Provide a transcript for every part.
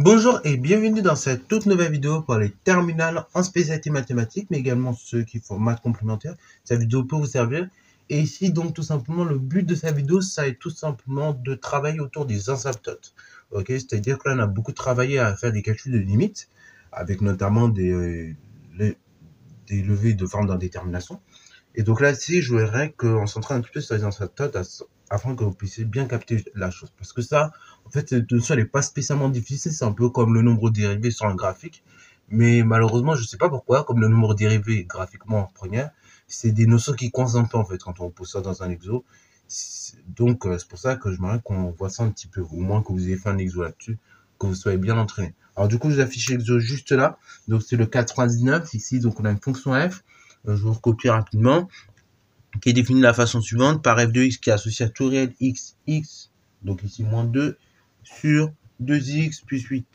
Bonjour et bienvenue dans cette toute nouvelle vidéo pour les terminales en spécialité mathématiques, mais également ceux qui font maths complémentaires. Cette vidéo peut vous servir. Et ici, donc, tout simplement, le but de cette vidéo, ça est tout simplement de travailler autour des asymptotes. Ok, c'est-à-dire que là, on a beaucoup travaillé à faire des calculs de limites, avec notamment des levées de forme d'indétermination. Et donc là, ici, je voudrais qu'on s'entraîne un petit peu sur les asymptotes afin que vous puissiez bien capter la chose. Parce que ça, en fait, cette notion n'est pas spécialement difficile. C'est un peu comme le nombre dérivé sur un graphique. Mais malheureusement, je ne sais pas pourquoi, comme le nombre dérivé graphiquement en première, c'est des notions qui coincent un peu, en fait, quand on pose ça dans un exo. Donc, c'est pour ça que j'aimerais qu'on voit ça un petit peu, au moins que vous ayez fait un exo là-dessus, que vous soyez bien entraîné. Alors, du coup, je vous affiche l'exo juste là. Donc, c'est le 99 ici. Donc, on a une fonction f. Je vous recopie rapidement, qui est définie de la façon suivante, par f de x qui est associé à tout réel x, donc ici moins 2, sur 2x plus 8.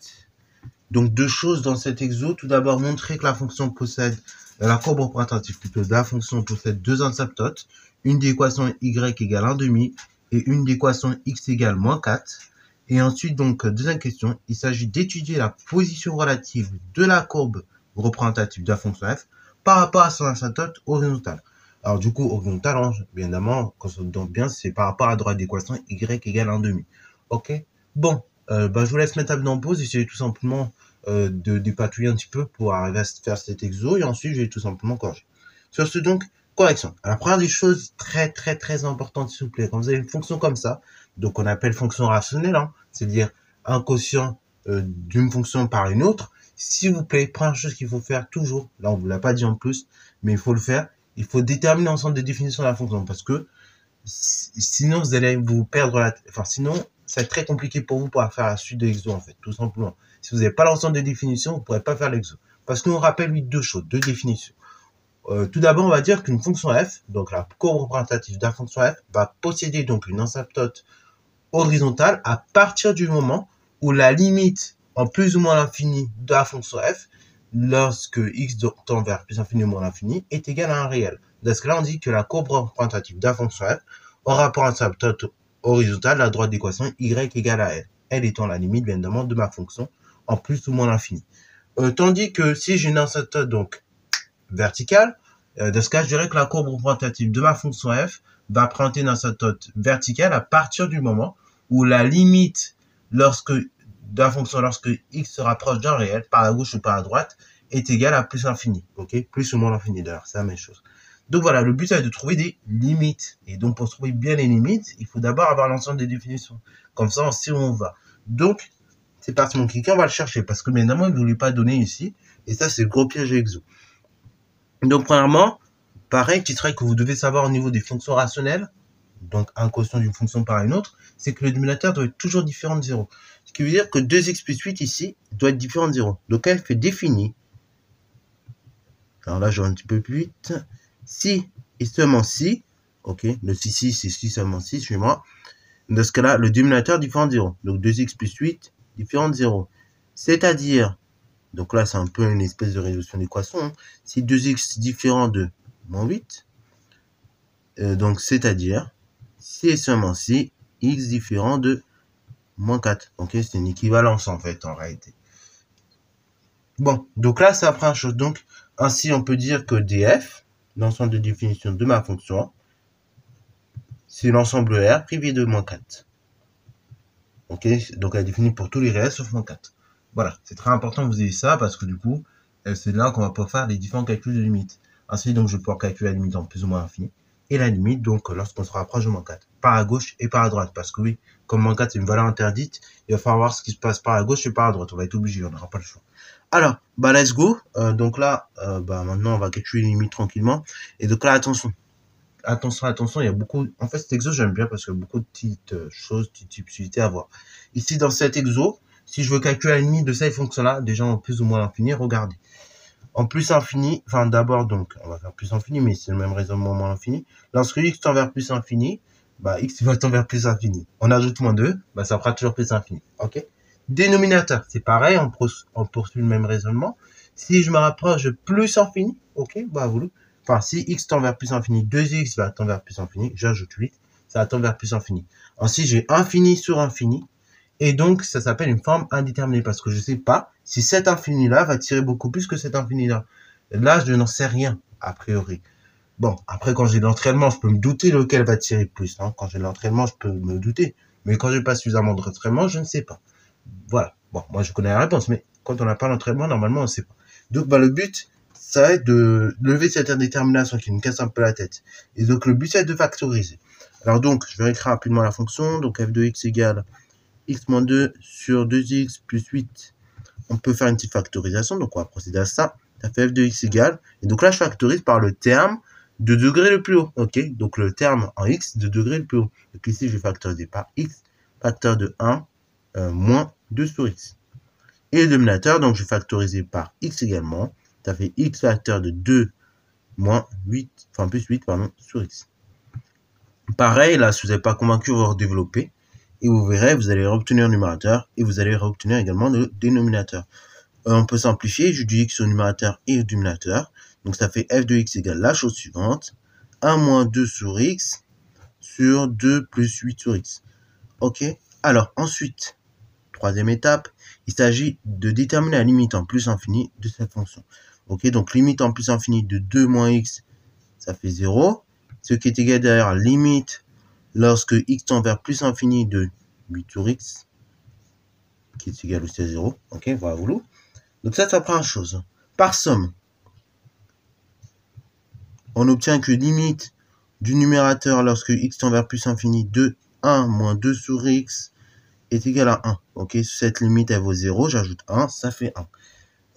Donc deux choses dans cet exo. Tout d'abord, montrer que la fonction possède, la courbe représentative plutôt de la fonction possède deux asymptotes, une d'équation y égale 1,5 et une d'équation x égale moins 4. Et ensuite, donc, deuxième question, il s'agit d'étudier la position relative de la courbe représentative de la fonction f par rapport à son asymptote horizontale. Alors du coup, horizontale, hein, bien évidemment, quand on donne bien, c'est par rapport à la droite d'équation y égale 1,5. Ok. Bon, je vous laisse mettre la vidéo en pause, essayez tout simplement de dépatouiller un petit peu pour arriver à faire cet exo, et ensuite je vais tout simplement corriger. Sur ce donc, correction. Alors, la première des choses très importante, s'il vous plaît, quand vous avez une fonction comme ça, donc on appelle fonction rationnelle, hein, c'est-à-dire un quotient d'une fonction par une autre, s'il vous plaît, première chose qu'il faut faire toujours, là on vous l'a pas dit en plus, mais il faut le faire, il faut déterminer l'ensemble des définitions de la fonction, parce que sinon vous allez vous perdre sinon ça va être très compliqué pour vous pour faire la suite de l'exo, en fait, tout simplement. Si vous n'avez pas l'ensemble des définitions, vous ne pourrez pas faire l'exo. Parce qu'on rappelle lui deux choses, deux définitions. Tout d'abord, on va dire qu'une fonction f, donc la courbe représentative de la fonction f, va posséder donc une asymptote horizontale à partir du moment où la limite en plus ou moins l'infini de la fonction f, lorsque x tend vers plus infini ou moins l'infini, est égal à un réel. Dans ce cas-là, on dit que la courbe représentative de la fonction f aura rapport à asymptote horizontale la droite d'équation y égale à elle étant la limite, bien évidemment, de ma fonction en plus ou moins l'infini. Tandis que si j'ai une asymptote donc verticale, dans ce cas, je dirais que la courbe représentative de ma fonction f va présenter une asymptote verticale à partir du moment où la limite de la fonction lorsque x se rapproche d'un réel, par la gauche ou par la droite, est égale à plus l'infini. Ok, plus ou moins l'infini d'ailleurs, c'est la même chose. Donc voilà, le but c'est de trouver des limites. Et donc pour trouver bien les limites, il faut d'abord avoir l'ensemble des définitions. Comme ça, on sait où on va. Donc, c'est parti mon cliquet, on va le chercher. Parce que bien évidemment, il ne voulait pas donner ici. Et ça, c'est le gros piège exo. Donc premièrement, pareil, petit trait que vous devez savoir au niveau des fonctions rationnelles, donc un quotient d'une fonction par une autre, c'est que le dénominateur doit être toujours différent de 0. Ce qui veut dire que 2x plus 8 ici doit être différent de 0. Donc f est définie. Alors là, je vais un petit peu plus vite. Si et seulement si, ok, le si c'est si seulement si, suivez-moi. Dans ce cas-là, le dénominateur différent de 0. Donc 2x plus 8 différent de 0. C'est-à-dire, donc là c'est un peu une espèce de résolution d'équation, hein. Si 2x différent de moins 8, donc c'est-à-dire, si et seulement si, x différent de moins 4. Ok, c'est une équivalence en fait, en réalité. Bon, donc là c'est la première chose. Donc, ainsi on peut dire que df, l'ensemble de définition de ma fonction, c'est l'ensemble R privé de moins 4. Ok, donc elle est définie pour tous les réels sauf moins 4. Voilà, c'est très important que vous ayez ça parce que du coup, c'est là qu'on va pouvoir faire les différents calculs de limite. Ainsi, donc, je vais pouvoir calculer la limite en plus ou moins infini et la limite, donc, lorsqu'on se rapproche de moins 4, par la gauche et par la droite. Parce que oui, comme moins 4 c'est une valeur interdite, il va falloir voir ce qui se passe par la gauche et par la droite. On va être obligé, on n'aura pas le choix. Alors, let's go. Donc là, maintenant, on va calculer les limites tranquillement. Et donc là, attention, il y a beaucoup, en fait, cet exo, j'aime bien parce qu'il y a beaucoup de petites choses, petites subtilités à voir. Ici, dans cet exo, si je veux calculer la limite de cette fonction-là, déjà en plus ou moins l'infini, regardez. En plus infini, enfin, d'abord, donc, on va faire plus infini, mais c'est le même raisonnement moins l'infini. Lorsque x tend vers plus infini, x va tendre vers plus infini. On ajoute moins 2, ça fera toujours plus infini. Ok? Dénominateur, c'est pareil, on poursuit le même raisonnement. Si je me rapproche de plus infini, ok, enfin, si x tend vers plus infini, 2x va tendre vers plus infini, j'ajoute 8, ça va tendre vers plus infini. Ensuite, j'ai infini sur infini, Et donc, ça s'appelle une forme indéterminée parce que je sais pas si cet infini-là va tirer beaucoup plus que cet infini-là. Là, je n'en sais rien, a priori. Bon, après, quand j'ai l'entraînement, je peux me douter lequel va tirer plus. Hein. Quand j'ai l'entraînement, je peux me douter. Mais quand j'ai pas suffisamment d'entraînement, je ne sais pas. Voilà. Bon, moi, je connais la réponse, mais quand on n'a pas l'entraînement, normalement, on ne sait pas. Donc, bah, le but, ça va être de lever cette indétermination qui me casse un peu la tête. Et donc, le but, c'est de factoriser. Alors, donc, je vais écrire rapidement la fonction. Donc, f de x égale x moins 2 sur 2x plus 8. On peut faire une petite factorisation. Donc, on va procéder à ça. Ça fait f de x égale. Et donc, là, je factorise par le terme de degré le plus haut. OK? Donc, le terme en x de degré le plus haut. Donc, ici, je vais factoriser par x, facteur de 1, moins 2 sur x. Et le dénominateur, donc, je vais factoriser par x également. Ça fait x facteur de 2 moins 8, enfin, plus 8, pardon, sur x. Pareil, là, si vous n'êtes pas convaincu, on va redévelopper. Et vous verrez, vous allez obtenir le numérateur et vous allez obtenir également le dénominateur. On peut simplifier, je dis x au numérateur et au dénominateur. Donc ça fait f de x égale la chose suivante. 1 moins 2 sur x sur 2 plus 8 sur x. Ok. Alors ensuite, troisième étape, il s'agit de déterminer la limite en plus infini de cette fonction. Ok, donc limite en plus infini de 2 moins x, ça fait 0. Ce qui est égal derrière limite lorsque x tend vers plus infini de 8 sur x, qui est égal aussi à 0. Ok, voilà. Donc ça, c'est la première chose. Par somme, on obtient que limite du numérateur lorsque x tend vers plus infini de 1 moins 2 sur x est égal à 1. Ok, cette limite, elle vaut 0. J'ajoute 1, ça fait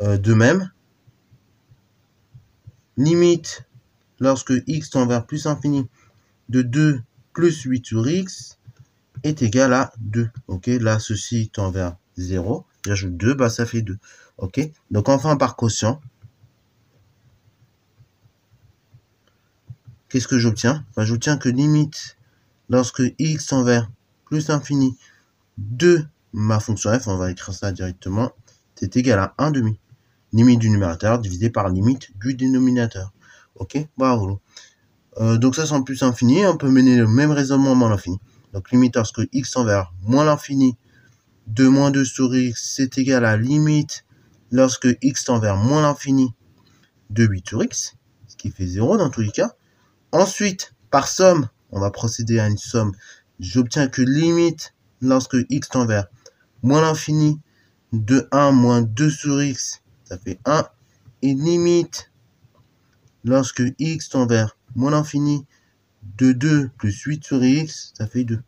1. De même, limite lorsque x tend vers plus infini de 2 plus 8 sur x est égal à 2. Ok, là, ceci tend vers 0. J'ajoute 2, bah ça fait 2. Ok, donc enfin par quotient, qu'est-ce que j'obtiens? Bah, j'obtiens que limite lorsque x tend vers plus infini de ma fonction f, on va écrire ça directement, c'est égal à 1 demi. Limite du numérateur divisé par limite du dénominateur. Ok, bravo. Donc ça, c'est en plus infini, on peut mener le même raisonnement moins l'infini. Donc limite lorsque x tend vers moins l'infini de moins 2 sur x, c'est égal à limite lorsque x tend vers moins l'infini de 8 sur x, ce qui fait 0 dans tous les cas. Ensuite, par somme, on va procéder à une somme. J'obtiens que limite lorsque x tend vers moins l'infini de 1 moins 2 sur x, ça fait 1. Et limite lorsque x tend vers moins l'infini de 2 plus 8 sur x, ça fait 2.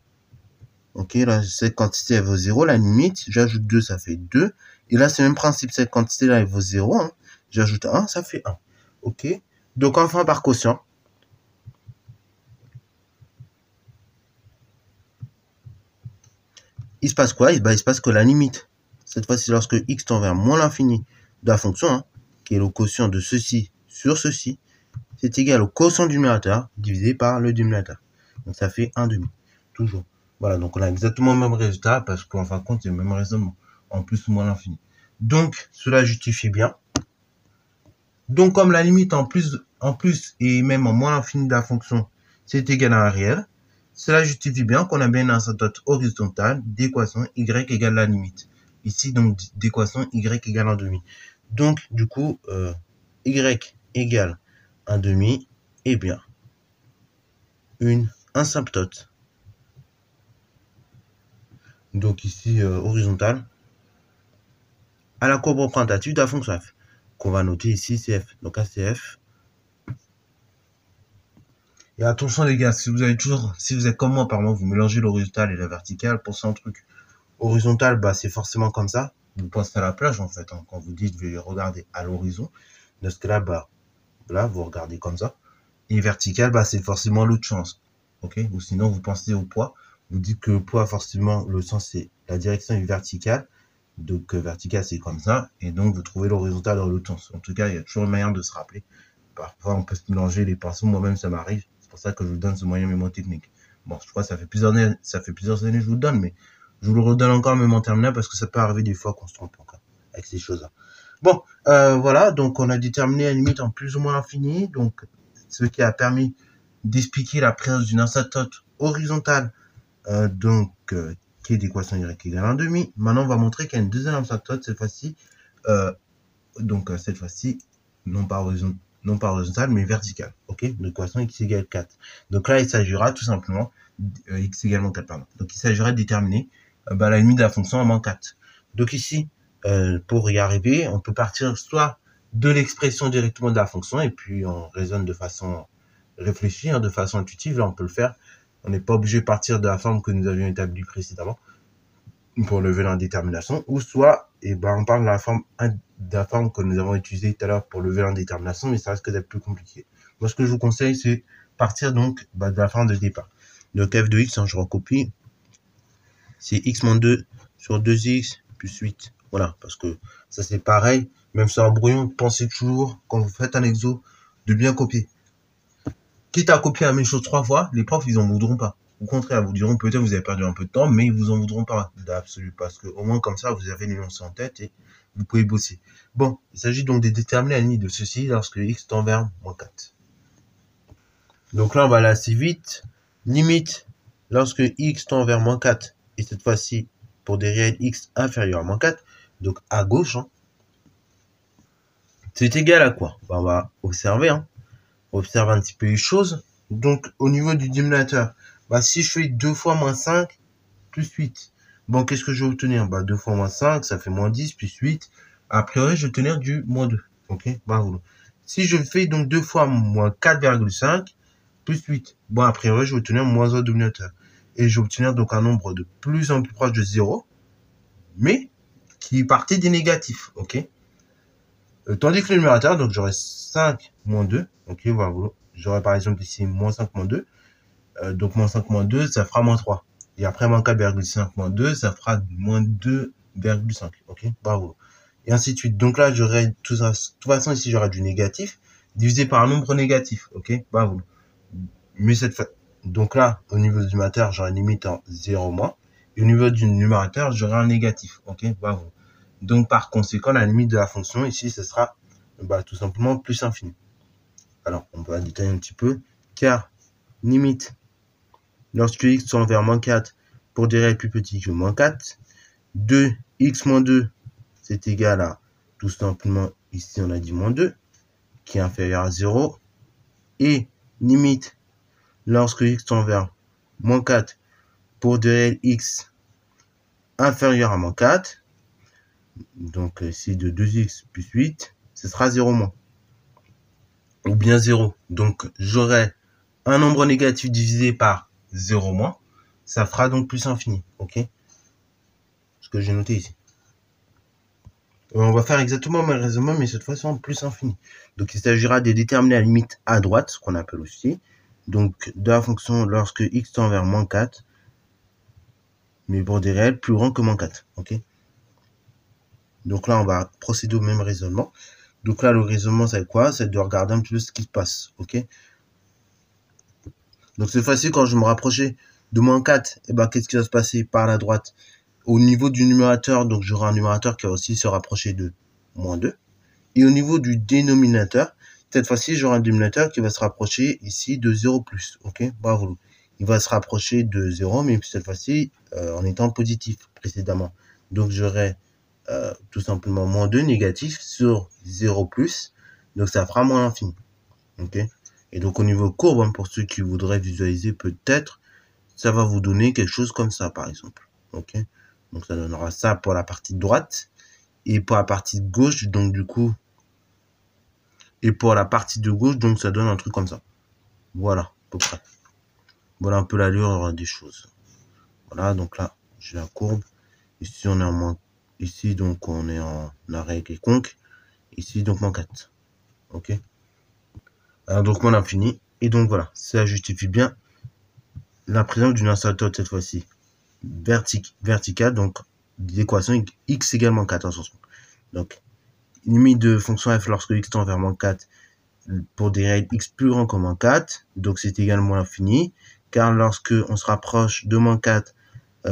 Ok, là, cette quantité, elle vaut 0, la limite. J'ajoute 2, ça fait 2. Et là, c'est le même principe, cette quantité-là, elle vaut 0. Hein. J'ajoute 1, ça fait 1. Ok, donc enfin, par quotient, il se passe quoi? Il se passe que la limite, cette fois-ci, lorsque x tend vers moins l'infini de la fonction, hein, qui est le quotient de ceci sur ceci, c'est égal au quotient du numérateur divisé par le dénominateur. Donc ça fait 1 demi, toujours. Voilà, donc on a exactement le même résultat parce qu'en fin de compte, c'est le même raisonnement, en plus ou moins l'infini. Donc, cela justifie bien. Donc, comme la limite en plus et même en moins l'infini de la fonction, c'est égal à un réel, cela justifie bien qu'on a bien une asymptote horizontale d'équation y égale la limite. Ici, donc, d'équation y égale 1 demi. Donc, du coup, y égale 1 demi est bien une asymptote. Donc ici, horizontale à la courbe représentative de la fonction f, qu'on va noter ici CF. Donc ACF. Et attention les gars, si vous êtes comme moi, pardon, vous mélangez l'horizontale et la verticale, pensez un truc. Horizontal, bah c'est forcément comme ça. Vous pensez à la plage en fait, hein, quand vous dites je vais regarder à l'horizon. Dans ce cas-là, bah là, vous regardez comme ça. Et vertical, bah c'est forcément l'autre sens. Ok? Ou sinon vous pensez au poids. Vous dites que le poids, forcément, le sens c'est la direction est verticale. Donc vertical c'est comme ça. Et donc vous trouvez l'horizontale dans l'autre sens. En tout cas, il y a toujours une manière de se rappeler. Parfois on peut se mélanger les pinceaux, moi-même ça m'arrive. C'est pour ça que je vous donne ce moyen mémotechnique. Bon, je crois que ça fait plusieurs années que je vous le donne, mais je vous le redonne encore même en terminale parce que ça peut arriver des fois qu'on se trompe encore avec ces choses-là. Bon, voilà, donc on a déterminé la limite en plus ou moins infini, donc ce qui a permis d'expliquer la présence d'une asymptote horizontale, qui est d'équation y égale 1,5. Maintenant, on va montrer qu'il y a une deuxième asymptote, cette fois-ci, cette fois-ci, non pas horizontale, mais verticale. Ok, l'équation x égale 4. Donc là, il s'agira tout simplement, x égale moins 4, pardon. Donc il s'agira de déterminer la limite de la fonction à moins 4. Donc ici, pour y arriver, on peut partir soit de l'expression directement de la fonction, et puis on raisonne de façon réfléchie, de façon intuitive. Là, on peut le faire. On n'est pas obligé de partir de la forme que nous avions établie précédemment pour lever l'indétermination, ou soit, on parle de la forme que nous avons utilisée tout à l'heure pour lever l'indétermination, mais ça risque d'être plus compliqué. Moi, ce que je vous conseille, c'est partir donc de la forme de départ. Donc f de x, je recopie, c'est x-2 sur 2x plus 8. Voilà, parce que ça c'est pareil, même sur un brouillon, pensez toujours, quand vous faites un exo, de bien copier. Quitte à copier la même chose 3 fois, les profs, ils en voudront pas. Au contraire, ils vous diront peut-être vous avez perdu un peu de temps, mais ils vous en voudront pas d'absolu, parce que au moins comme ça, vous avez l'énoncé en tête et vous pouvez bosser. Bon, il s'agit donc de déterminer la limite de ceci lorsque x tend vers moins 4. Donc là, on va aller assez vite. Limite, lorsque x tend vers moins 4, et cette fois-ci, pour des réels x inférieurs à moins 4, donc à gauche, c'est égal à quoi? On va observer, on observe un petit peu les choses. Donc, au niveau du dénominateur, si je fais 2 fois moins 5 plus 8, bon, qu'est-ce que je vais obtenir? 2 fois moins 5, ça fait moins 10 plus 8. A priori, je vais obtenir du moins 2. Ok, si je fais donc 2 fois moins 4,5 plus 8, a priori, je vais obtenir moins 1 au dénominateur. Et je vais obtenir donc un nombre de plus en plus proche de 0, mais qui partait des négatifs. Ok, tandis que le numérateur, donc j'aurai 5 moins 2. Ok, voilà. J'aurai par exemple ici moins 5 moins 2. Donc moins 5 moins 2, ça fera moins 3. Et après moins 4,5 moins 2, ça fera moins 2,5. Ok, bravo. Et ainsi de suite. Donc là, j'aurai de toute façon ici, j'aurai du négatif divisé par un nombre négatif. Ok, bravo. Mais cette fois, donc là, au niveau du dénominateur, j'aurai une limite en 0 moins. Et au niveau du numérateur, j'aurai un négatif. Ok, bravo. Donc par conséquent, la limite de la fonction ici, ce sera tout simplement plus infini. Alors, on va détailler un petit peu, car limite, lorsque x tend vers moins 4 pour des réels plus petits que moins 4, 2x moins 2, c'est égal à, tout simplement, ici on a dit moins 2, qui est inférieur à 0, et limite, lorsque x tend vers moins 4 pour des réels x inférieur à moins 4, donc ici de 2x plus 8, ce sera 0 moins. Ou bien 0. Donc j'aurai un nombre négatif divisé par 0 moins. Ça fera donc plus infini. Ok, ce que j'ai noté ici. On va faire exactement le même raisonnement, mais cette fois-ci en plus infini. Donc il s'agira de déterminer la limite à droite, ce qu'on appelle aussi. Donc de la fonction lorsque x tend vers moins 4, mais pour des réels plus grands que moins 4. Ok, donc là on va procéder au même raisonnement. Donc là, le raisonnement, c'est quoi? C'est de regarder un petit peu ce qui se passe, ok? Donc cette fois-ci, quand je me rapprochais de moins 4, qu'est-ce qui va se passer par la droite? Au niveau du numérateur, donc j'aurai un numérateur qui va aussi se rapprocher de moins 2. Et au niveau du dénominateur, cette fois-ci, j'aurai un dénominateur qui va se rapprocher ici de 0 plus, ok? Bravo. Il va se rapprocher de 0, mais cette fois-ci, en étant positif précédemment. Donc j'aurai tout simplement moins 2 négatif sur 0 plus, donc ça fera moins l'infini. Ok, et donc au niveau courbe, pour ceux qui voudraient visualiser peut-être, ça va vous donner quelque chose comme ça par exemple. Ok, donc ça donnera ça pour la partie droite, et pour la partie gauche, donc du coup, et pour la partie de gauche, donc ça donne un truc comme ça. Voilà, à peu près. Voilà un peu l'allure des choses. Voilà, donc là, j'ai la courbe. Ici, on est en moins. Ici, donc, on est en arrêt quelconque. Ici, donc, moins 4. Ok. Alors, donc, moins l'infini. Et donc, voilà. Ça justifie bien la présence d'une asymptote, cette fois-ci, verticale. Donc, l'équation x égale moins 4. Attention. Donc, limite de fonction f lorsque x tend vers moins 4 pour des réels x plus grands que moins 4. Donc, c'est également l'infini. Car lorsque on se rapproche de moins 4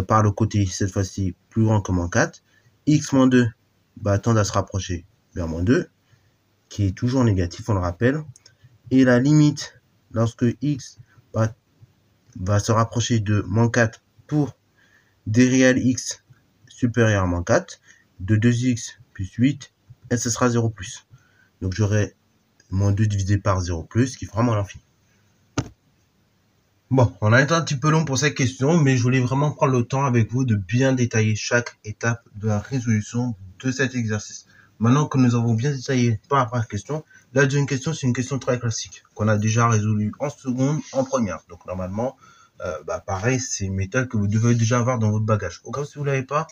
par le côté, cette fois-ci, plus grand que moins 4, x moins 2 tend à se rapprocher vers moins 2, qui est toujours négatif, on le rappelle. Et la limite, lorsque x va se rapprocher de moins 4 pour d réel x supérieur à moins 4, de 2x plus 8, et ce sera 0 plus. Donc j'aurai moins 2 divisé par 0 plus, qui fera moins l'infini. Bon, on a été un petit peu long pour cette question, mais je voulais vraiment prendre le temps avec vous de bien détailler chaque étape de la résolution de cet exercice. Maintenant que nous avons bien détaillé par rapport à la question, la deuxième question, c'est une question très classique, qu'on a déjà résolue en seconde, en première. Donc normalement, pareil, c'est une méthode que vous devez déjà avoir dans votre bagage. Au cas où si vous ne l'avez pas,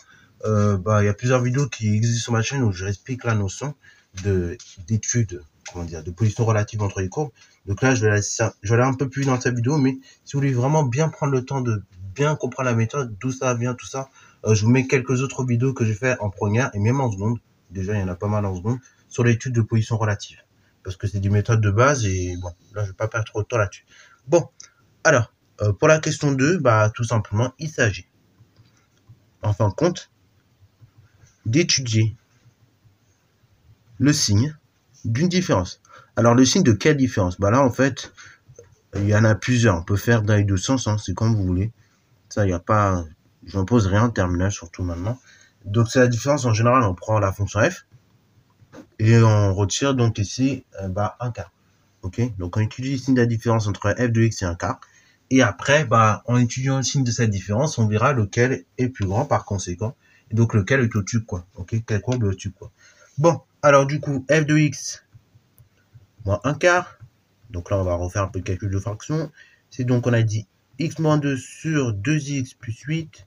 il y a plusieurs vidéos qui existent sur ma chaîne où je explique la notion d'étude, de position relative entre les courbes. Donc là, je vais aller un peu plus dans cette vidéo, mais si vous voulez vraiment bien prendre le temps de bien comprendre la méthode, d'où ça vient, tout ça, je vous mets quelques autres vidéos que j'ai fait en première et même en seconde. Déjà, il y en a pas mal en seconde, sur l'étude de position relative. Parce que c'est des méthodes de base et bon, là, je vais pas perdre trop de temps là-dessus. Bon, alors, pour la question 2, tout simplement, il s'agit, en fin de compte, d'étudier le signe d'une différence. Alors, le signe de quelle différence? Là, en fait, il y en a plusieurs. On peut faire dans les deux sens, hein, c'est comme vous voulez. Ça, il n'y a pas... Je n'impose rien en terminale, surtout maintenant. Donc, c'est la différence. En général, on prend la fonction f et on retire donc ici un quart. Ok, donc on étudie le signe de la différence entre f de x et un quart. Et après, en étudiant le signe de cette différence, on verra lequel est plus grand par conséquent. Et donc, lequel est au-dessus, quoi. Ok, quelle courbe est au-dessus, quoi. Bon, alors du coup, f de x moins un quart. Donc là, on va refaire un peu le calcul de fraction. C'est donc, on a dit x moins 2 sur 2x plus 8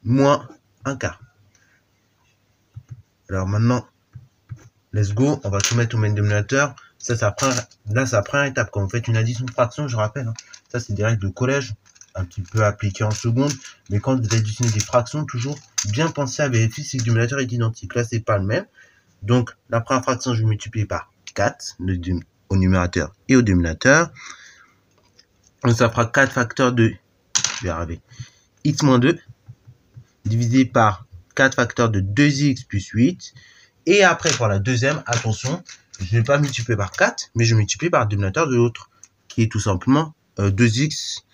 moins un quart. Alors maintenant, let's go. On va tout mettre au même dénominateur. Ça, c'est la première étape. Quand vous faites une addition de fractions, je rappelle, hein, ça, c'est des règles de collège, un petit peu appliquées en seconde. Mais quand vous additionnez des fractions, toujours bien penser à vérifier si le dénominateur est identique. Là, c'est pas le même. Donc, la première fraction, je vais multiplier par 4 au numérateur et au dénominateur. Donc, ça fera 4 facteurs de, je vais arriver, x moins 2 divisé par 4 facteurs de 2x plus 8. Et après, pour la deuxième, attention, je ne vais pas multiplier par 4, mais je multiplie par le dénominateur de l'autre, qui est tout simplement 2x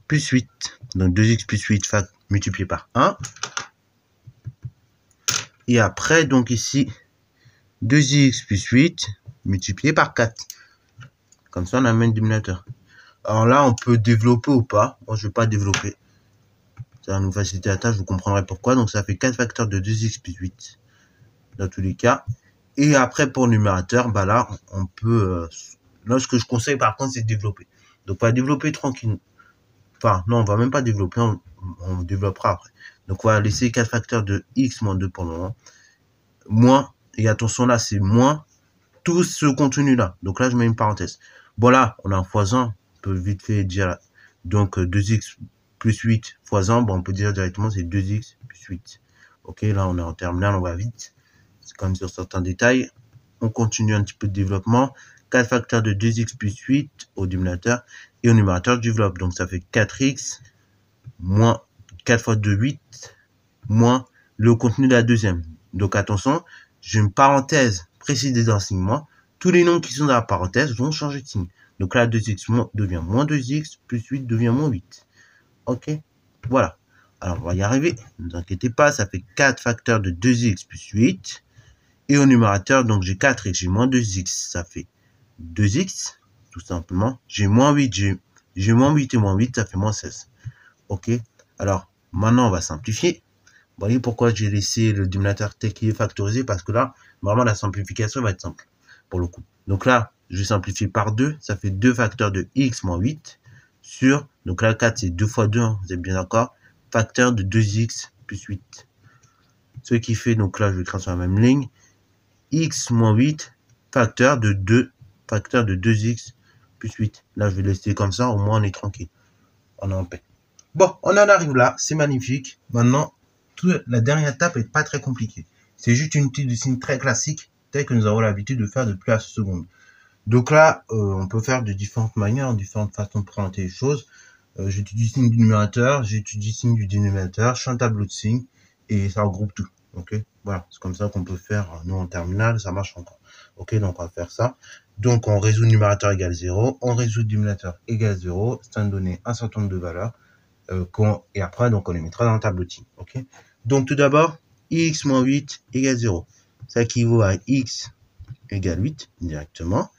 plus 8. Donc 2x plus 8 multiplié par 1. Et après, donc ici, 2x plus 8 multiplié par 4. Comme ça, on a le même dénominateur. Alors là, on peut développer ou pas. Moi, je ne vais pas développer. Ça va nous faciliter la tâche, vous comprendrez pourquoi. Donc ça fait 4 facteurs de 2x plus 8 dans tous les cas. Et après, pour le numérateur, là, on peut... là, ce que je conseille, par contre, c'est de développer. Donc, on va développer tranquillement. Enfin, non, on va même pas développer, on développera après. Donc, on va laisser 4 facteurs de x moins 2 pour le moment. Moins, et attention là, c'est moins tout ce contenu-là. Donc là, je mets une parenthèse. Bon, là, on a un fois 1. On peut vite fait dire, donc 2x plus 8 fois 1. Bon, on peut dire directement, c'est 2x plus 8. Ok, là, on est en terminale, on va vite. C'est comme sur certains détails. On continue un petit peu de développement. 4 facteurs de 2x plus 8 au dénominateur et au numérateur, je développe. Donc, ça fait 4x moins 4 fois 2, 8 moins le contenu de la deuxième. Donc, attention, j'ai une parenthèse précise des enseignements. Tous les nombres qui sont dans la parenthèse vont changer de signe. Donc là, 2x devient moins 2x, plus 8 devient moins 8. Ok, voilà. Alors, on va y arriver. Ne vous inquiétez pas, ça fait 4 facteurs de 2x plus 8. Et au numérateur, donc j'ai 4x, j'ai moins 2x, ça fait 2x, tout simplement. J'ai moins 8, j'ai moins 8 et moins 8, ça fait moins 16. Ok, alors maintenant on va simplifier. Vous voyez pourquoi j'ai laissé le dénominateur tel qu'il est factorisé, parce que là, vraiment la simplification va être simple, pour le coup. Donc là, je vais simplifier par 2, ça fait 2 facteurs de x moins 8 sur, donc là 4 c'est 2 fois 2, hein, vous êtes bien d'accord, facteur de 2x plus 8. Ce qui fait, donc là je vais écrire sur la même ligne, x moins 8 facteur de 2x plus 8. Là, je vais laisser comme ça, au moins on est tranquille. On est en paix. Bon, on en arrive là, c'est magnifique. Maintenant, la dernière étape est pas très compliquée. C'est juste une étude de signe très classique, telle que nous avons l'habitude de faire depuis la seconde. Donc là, on peut faire de différentes manières, différentes façons de présenter les choses. J'étudie le signe du numérateur, j'étudie le signe du dénominateur, je fais un tableau de signes, et ça regroupe tout. Ok, voilà, c'est comme ça qu'on peut faire, nous en terminale, ça marche encore. Ok, donc on va faire ça. Donc on résout le numérateur égale 0, on résout le dénominateur égale 0, c'est un donné un certain nombre de valeurs. et après, donc, on les mettra dans le tableau de signe. Ok. Donc, tout d'abord, x moins 8 égale 0. Ça équivaut à x égale 8 directement.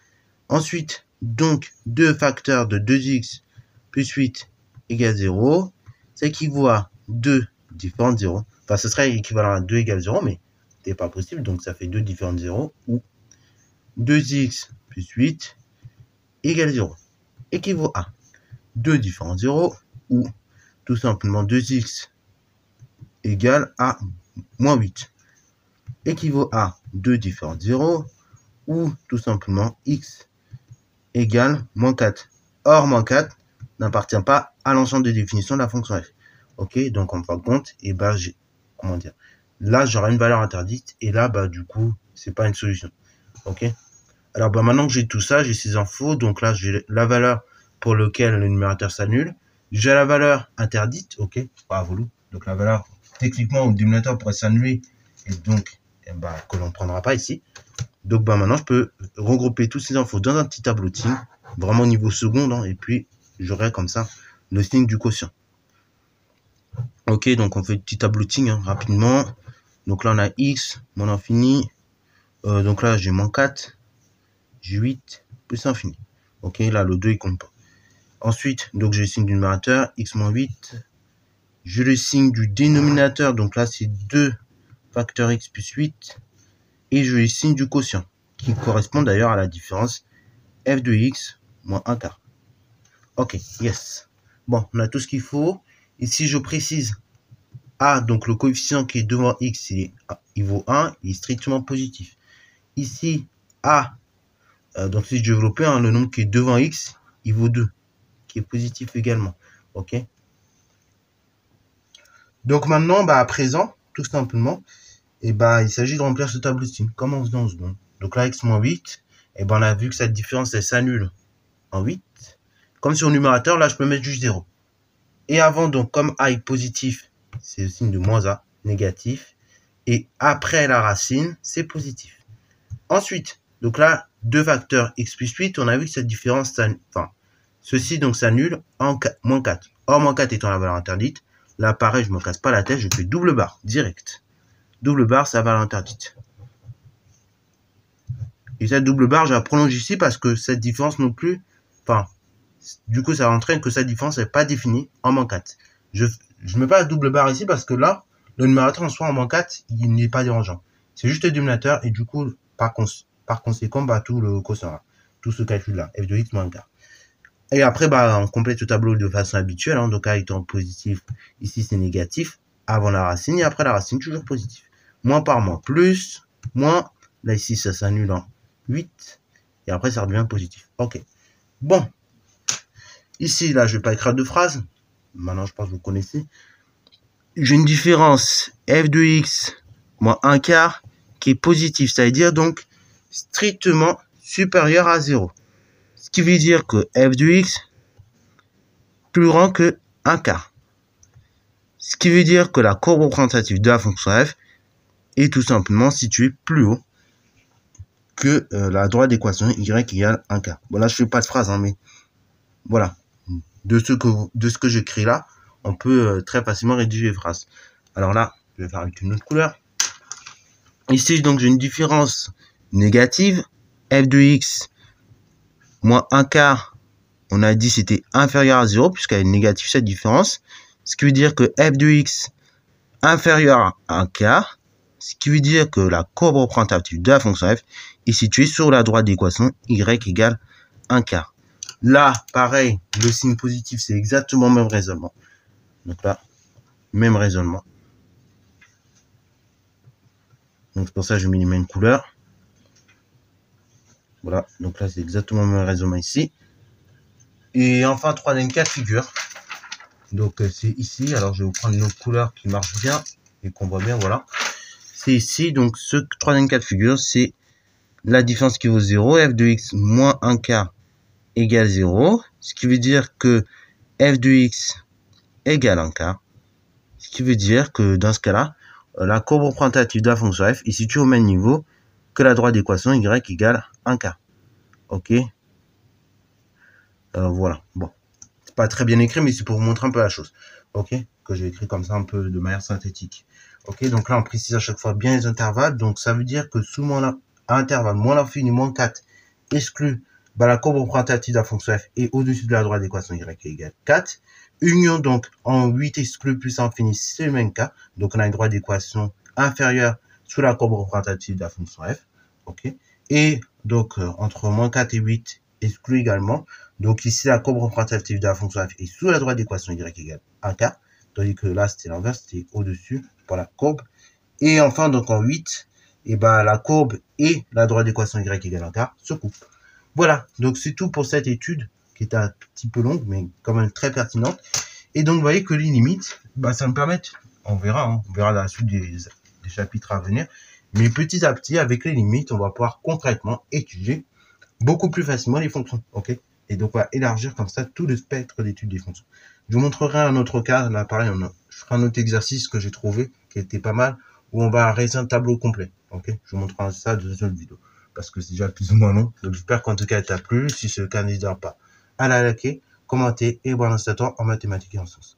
Ensuite, donc, 2 facteurs de 2x plus 8 égale 0. Ça équivaut à 2 différentes 0. Enfin, ce serait équivalent à 2 égale 0, mais c'est pas possible. Donc, ça fait 2 différentes 0 ou 2x plus 8 égale 0. Équivaut à 2 différents 0 ou tout simplement 2x égale à moins 8. Équivaut à 2 différents 0 ou tout simplement x égale moins 4. Or, moins 4 n'appartient pas à l'ensemble des définitions de la fonction f. Ok, donc en fin de compte, et bah j'ai, comment dire, là j'aurai une valeur interdite et là bah du coup c'est pas une solution. Ok. Alors bah maintenant que j'ai tout ça, j'ai ces infos, donc là j'ai la valeur pour laquelle le numérateur s'annule, j'ai la valeur interdite, ok, pas voulu, donc la valeur techniquement où le dénominateur pourrait s'annuler et donc bah, que l'on ne prendra pas ici. Donc bah maintenant je peux regrouper toutes ces infos dans un petit tableau de signes, vraiment au niveau seconde, hein, et puis j'aurai comme ça le signe du quotient. Ok, donc on fait le petit tableau de signes hein, rapidement. Donc là on a x, moins l'infini. Donc là j'ai moins 4, j'ai 8, plus infini. Ok, là le 2 il compte pas. Ensuite, donc j'ai le signe du numérateur, x moins 8. J'ai le signe du dénominateur, donc là c'est 2 facteur x plus 8. Et j'ai le signe du quotient, qui correspond d'ailleurs à la différence f de x moins 1 quart. Ok, yes. Bon, on a tout ce qu'il faut. Ici, je précise a, donc le coefficient qui est devant x, il vaut 1, il est strictement positif. Ici, a, donc si je développais, le nombre qui est devant x, il vaut 2, qui est positif également. Ok. Donc maintenant, bah, à présent, tout simplement, et bah, il s'agit de remplir ce tableau de signe, comme on faisait en seconde. Donc là, x moins 8, et ben on a vu que cette différence, elle s'annule en 8. Comme sur le numérateur, là, je peux mettre juste 0. Et avant, donc, comme a est positif, c'est le signe de moins a, négatif. Et après la racine, c'est positif. Ensuite, donc là, 2 facteurs x plus 8, on a vu que cette différence, enfin, ceci donc s'annule en moins 4. Or, moins 4 étant la valeur interdite, là, pareil, je ne me casse pas la tête, je fais double barre, direct. Double barre, c'est la valeur interdite. Et cette double barre, je la prolonge ici parce que cette différence non plus, enfin, du coup, ça entraîne que cette différence n'est pas définie en moins 4. Je ne mets pas la double barre ici parce que là, le numérateur en soi en moins 4, il n'est pas dérangeant. C'est juste le dénominateur et du coup, par conséquent, bah, tout le quotient là, tout ce calcul-là, f de x moins 1 quart. Et après, bah, on complète le tableau de façon habituelle. Hein, donc, A étant positif, ici c'est négatif, avant la racine, et après la racine, toujours positif. Moins par moins, plus, moins, là ici ça s'annule en 8, et après ça redevient positif. Ok. Bon. Ici, là, je vais pas écrire de phrase. Maintenant, je pense que vous connaissez. J'ai une différence f de x moins 1 quart qui est positive, c'est-à-dire donc strictement supérieur à 0. Ce qui veut dire que f de x plus grand que 1 quart. Ce qui veut dire que la courbe représentative de la fonction f est tout simplement située plus haut que la droite d'équation y égale 1 quart. Bon, là, je fais pas de phrase, hein, mais voilà. De ce que j'écris là, on peut très facilement rédiger les phrases. Alors là, je vais faire avec une autre couleur. Ici, donc, j'ai une différence négative. f de x moins 1 quart, on a dit c'était inférieur à 0, puisqu'elle est négative cette différence. Ce qui veut dire que f de x inférieur à 1 quart, ce qui veut dire que la courbe représentative de la fonction f est située sur la droite d'équation y égale 1 quart. Là, pareil, le signe positif, c'est exactement le même raisonnement. Donc là, même raisonnement. Donc c'est pour ça que je mets les mêmes couleurs. Voilà, donc là, c'est exactement le même raisonnement ici. Et enfin, troisième cas de figure. Donc c'est ici. Alors je vais vous prendre une autre couleur qui marche bien et qu'on voit bien, voilà. C'est ici, donc ce troisième cas de figure, c'est la différence qui vaut 0, f de x moins 1 quart égale 0, ce qui veut dire que f de x égale 1 quart, ce qui veut dire que dans ce cas-là, la courbe représentative de la fonction f est située au même niveau que la droite d'équation y égale 1 quart. Ok. Voilà. Bon. c'est pas très bien écrit, mais c'est pour vous montrer un peu la chose. Ok, que j'ai écrit comme ça un peu de manière synthétique. Ok, donc là, on précise à chaque fois bien les intervalles. Donc, ça veut dire que sous mon intervalle, moins l'infini, moins 4, exclu, bah, la courbe représentative de la fonction f est au-dessus de la droite d'équation y est égale 4. Union, donc, en 8 exclu plus infini, c'est le même cas. Donc, on a une droite d'équation inférieure sous la courbe représentative de la fonction f. Ok. Et donc, entre moins 4 et 8, exclu également. Donc, ici, la courbe représentative de la fonction f est sous la droite d'équation y égale 1k. Tandis que là, c'était l'inverse, c'était au-dessus pour la courbe. Et enfin, donc, en 8, et ben, la courbe et la droite d'équation y égale 1k se coupent. Voilà. Donc, c'est tout pour cette étude qui est un petit peu longue, mais quand même très pertinente. Et donc, vous voyez que les limites, bah, ça me permet, on verra dans la suite des chapitres à venir, mais petit à petit, avec les limites, on va pouvoir concrètement étudier beaucoup plus facilement les fonctions, ok? Et donc, on va élargir comme ça tout le spectre d'études des fonctions. Je vous montrerai un autre cas, là, pareil, je ferai un autre exercice que j'ai trouvé, qui était pas mal, où on va réaliser un tableau complet, ok? Je vous montrerai ça dans une autre vidéo, parce que c'est déjà plus ou moins long. Donc, j'espère qu'en tout cas, elle t'a plu. Si c'est le cas, n'hésite pas à la liker, commenter et voir l'installateur en mathématiques et en sciences.